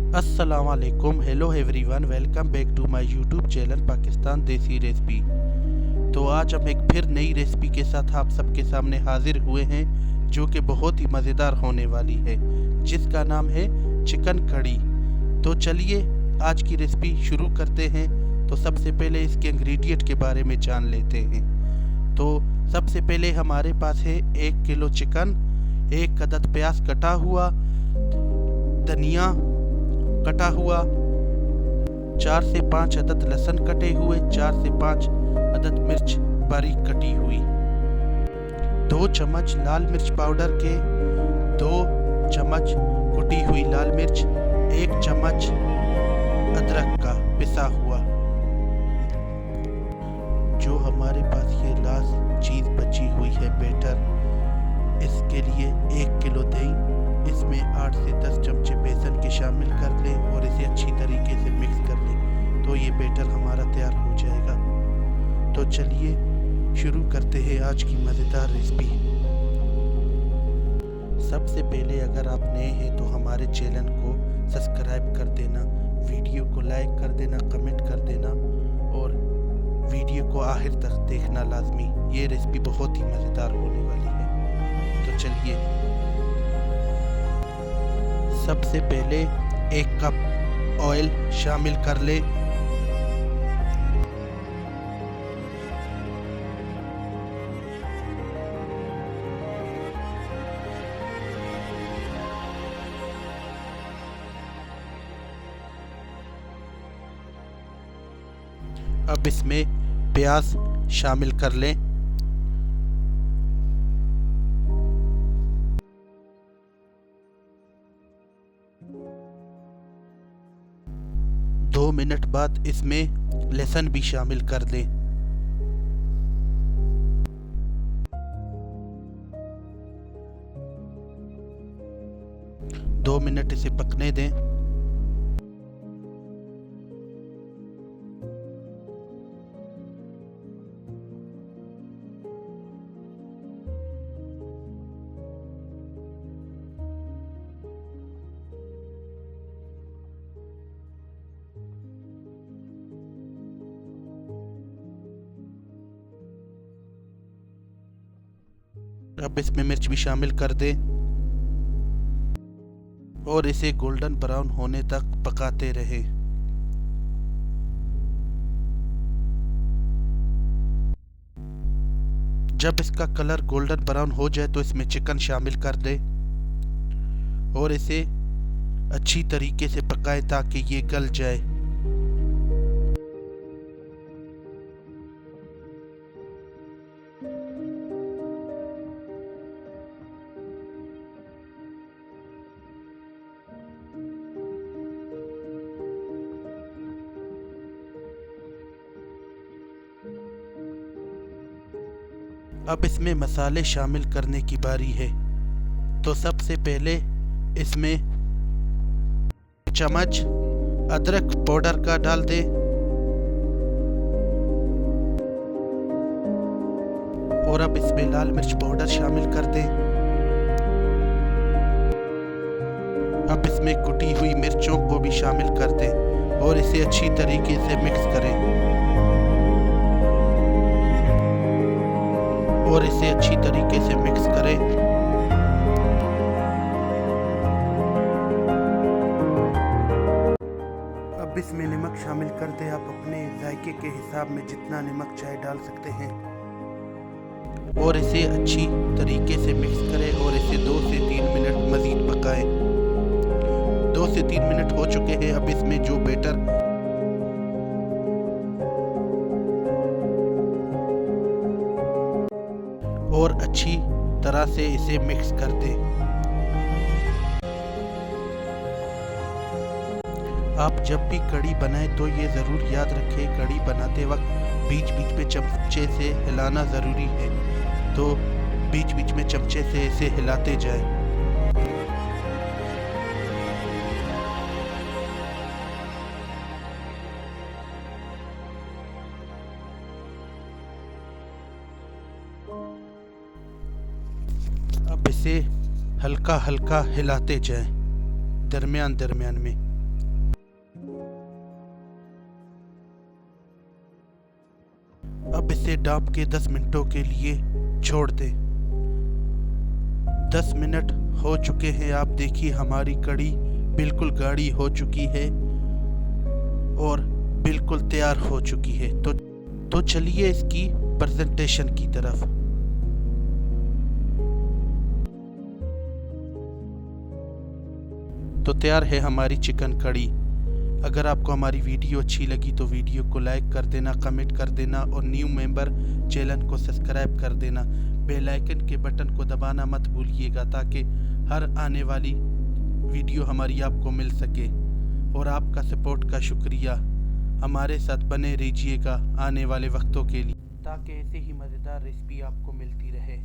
अस्सलाम वालेकुम, hello everyone, welcome back to my YouTube channel Pakistan desi recipe. तो आज हम एक फिर नई रेसिपी के साथ आप सबके सामने हाजिर हुए हैं, जो कि बहुत ही मज़ेदार होने वाली है, जिसका नाम है चिकन कड़ी। तो चलिए आज की रेसिपी शुरू करते हैं। तो सबसे पहले इसके इंग्रेडिएंट के बारे में जान लेते हैं। तो सबसे पहले हमारे पास है 1 किलो चिकन, 1 अदद प्याज कटा हुआ, धनिया कटा हुआ, 4 से 5 अदद लहसुन कटे हुए, 4 से 5 अदद मिर्च बारीक कटी हुई, 2 चम्मच लाल मिर्च पाउडर के, 2 चम्मच कुटी हुई लाल मिर्च, 1 चम्मच अदरक का पिसा हुआ। जो हमारे पास ये लास्ट चीज़ बची हुई है बैटर, इसके लिए 1 किलो दही, इसमें 8 से 10 चमचे बेसन के शामिल कर लें और इसे अच्छी तरीके से मिक्स कर लें, तो ये बैटर हमारा तैयार हो जाएगा। तो चलिए शुरू करते हैं आज की मज़ेदार रेसिपी। सबसे पहले अगर आप नए हैं तो हमारे चैनल को सब्सक्राइब कर देना, वीडियो को लाइक कर देना, कमेंट कर देना और वीडियो को आखिर तक देखना लाजमी। ये रेसिपी बहुत ही मज़ेदार होने वाली है। तो चलिए सबसे पहले 1 कप ऑयल शामिल कर ले। अब इसमें प्याज शामिल कर लें। दो मिनट बाद इसमें लहसुन भी शामिल कर दें। दो मिनट इसे पकने दें। अब इसमें मिर्च भी शामिल कर दें और इसे गोल्डन ब्राउन होने तक पकाते रहें। जब इसका कलर गोल्डन ब्राउन हो जाए तो इसमें चिकन शामिल कर दें और इसे अच्छी तरीके से पकाएं ताकि ये गल जाए। अब इसमें मसाले शामिल करने की बारी है। तो सबसे पहले इसमें चम्मच अदरक पाउडर का डाल दें और अब इसमें लाल मिर्च पाउडर शामिल कर दें। अब इसमें कुटी हुई मिर्चों को भी शामिल कर दें और इसे अच्छी तरीके से मिक्स करें और इसे अच्छी तरीके से मिक्स करें। अब इसमें नमक शामिल कर दें। आप अपने जायके के हिसाब में जितना नमक चाहे डाल सकते हैं और इसे अच्छी तरीके से मिक्स करें और इसे 2 से 3 मिनट मज़ीद पकाएं। 2 से 3 मिनट हो चुके हैं। अब इसमें जो बैटर और अच्छी तरह से इसे मिक्स कर दें। आप जब भी कड़ी बनाएं तो ये ज़रूर याद रखें, कड़ी बनाते वक्त बीच बीच में चमचे से हिलाना ज़रूरी है, तो बीच बीच में चमचे से इसे हिलाते जाएं। अब इसे हल्का हल्का हिलाते जाएं दरमियान दरमियान में। इसे ढाँप के 10 मिनटों के लिए छोड़ दें। 10 मिनट हो चुके हैं। आप देखिए हमारी कड़ी बिल्कुल गाढ़ी हो चुकी है और बिल्कुल तैयार हो चुकी है। तो चलिए इसकी प्रेजेंटेशन की तरफ। तो तैयार है हमारी चिकन कड़ी। अगर आपको हमारी वीडियो अच्छी लगी तो वीडियो को लाइक कर देना, कमेंट कर देना और न्यू मेंबर चैनल को सब्सक्राइब कर देना। बेल आइकन के बटन को दबाना मत भूलिएगा ताकि हर आने वाली वीडियो हमारी आपको मिल सके। और आपका सपोर्ट का शुक्रिया। हमारे साथ बने रहिएगा आने वाले वक्तों के लिए ताकि ऐसे ही मज़ेदार रेसिपी आपको मिलती रहे।